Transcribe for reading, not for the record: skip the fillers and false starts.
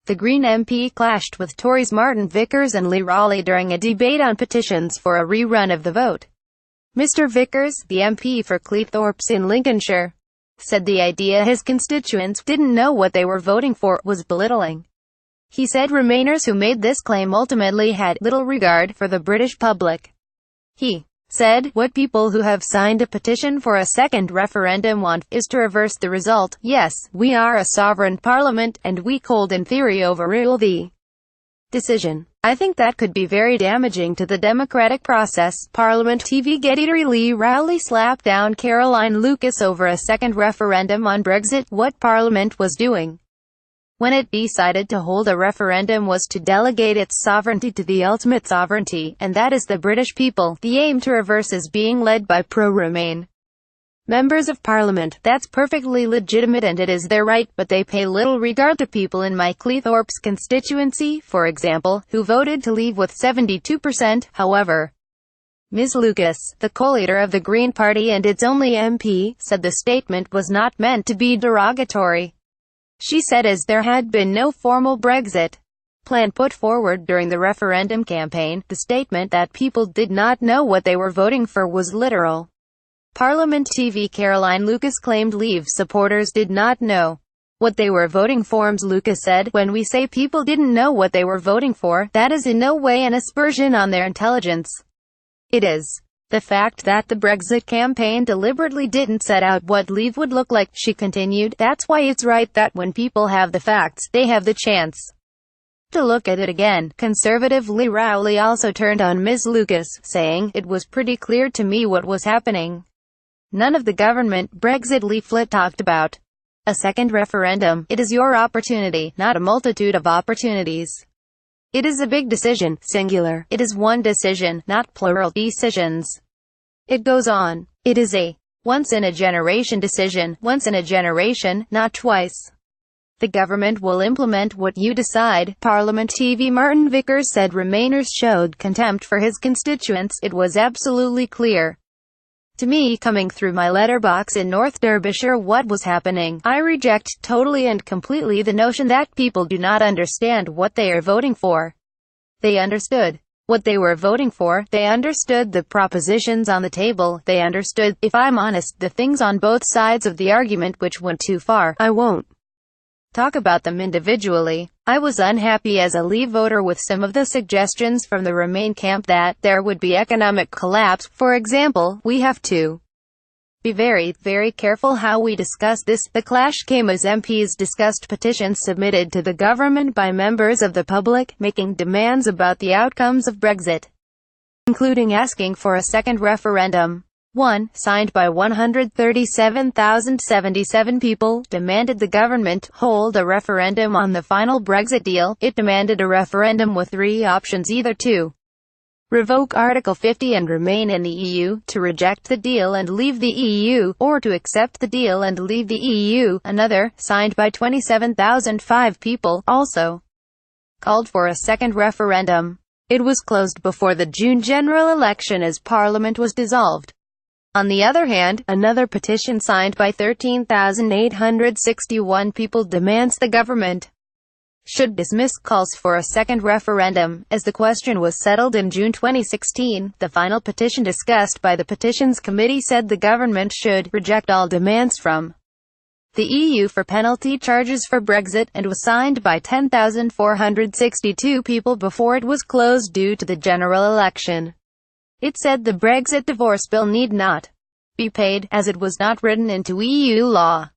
The Green MP clashed with Tories Martin Vickers and Rowley during a debate on petitions for a rerun of the vote. Mr. Vickers, the MP for Cleethorpes in Lincolnshire, said the idea his constituents didn't know what they were voting for was belittling. He said Remainers who made this claim ultimately had little regard for the British public. He said, "What people who have signed a petition for a second referendum want, is to reverse the result. Yes, we are a sovereign parliament, and we could in theory overrule the decision. I think that could be very damaging to the democratic process." Parliament TV Getty Rowley slapped down Caroline Lucas over a second referendum on Brexit. What Parliament was doing when it decided to hold a referendum was to delegate its sovereignty to the ultimate sovereignty, and that is the British people. The aim to reverse is being led by pro-Remain members of Parliament. That's perfectly legitimate and it is their right, but they pay little regard to people in my Cleethorpes constituency, for example, who voted to leave with 72%. However, Ms. Lucas, the co-leader of the Green Party and its only MP, said the statement was not meant to be derogatory. She said as there had been no formal Brexit plan put forward during the referendum campaign, the statement that people did not know what they were voting for was literal. Parliament TV Caroline Lucas claimed Leave supporters did not know what they were voting for. Ms. Lucas said, "When we say people didn't know what they were voting for, that is in no way an aspersion on their intelligence. It is the fact that the Brexit campaign deliberately didn't set out what Leave would look like," she continued. "That's why it's right that when people have the facts, they have the chance to look at it again." Conservative Rowley also turned on Ms. Lucas, saying, "It was pretty clear to me what was happening. None of the government Brexit leaflet talked about a second referendum. It is your opportunity, not a multitude of opportunities. It is a big decision, singular. It is one decision, not plural decisions." It goes on. "It is a once-in-a-generation decision, once in a generation, not twice. The government will implement what you decide." Parliament TV Martin Vickers said Remainers showed contempt for his constituents. "It was absolutely clear to me coming through my letterbox in North Derbyshire what was happening. I reject totally and completely the notion that people do not understand what they are voting for. They understood what they were voting for, they understood the propositions on the table, they understood, if I'm honest, the things on both sides of the argument which went too far. I won't talk about them individually. I was unhappy as a Leave voter with some of the suggestions from the Remain camp that there would be economic collapse. For example, we have to be very, very careful how we discuss this." The clash came as MPs discussed petitions submitted to the government by members of the public, making demands about the outcomes of Brexit, including asking for a second referendum. One, signed by 137,077 people, demanded the government hold a referendum on the final Brexit deal. It demanded a referendum with three options: either to revoke Article 50 and remain in the EU, to reject the deal and leave the EU, or to accept the deal and leave the EU. Another, signed by 27,005 people, also called for a second referendum. It was closed before the June general election as Parliament was dissolved. On the other hand, another petition signed by 13,861 people demands the government should dismiss calls for a second referendum, as the question was settled in June 2016. The final petition discussed by the Petitions Committee said the government should reject all demands from the EU for penalty charges for Brexit, and was signed by 10,462 people before it was closed due to the general election. It said the Brexit divorce bill need not be paid, as it was not written into EU law.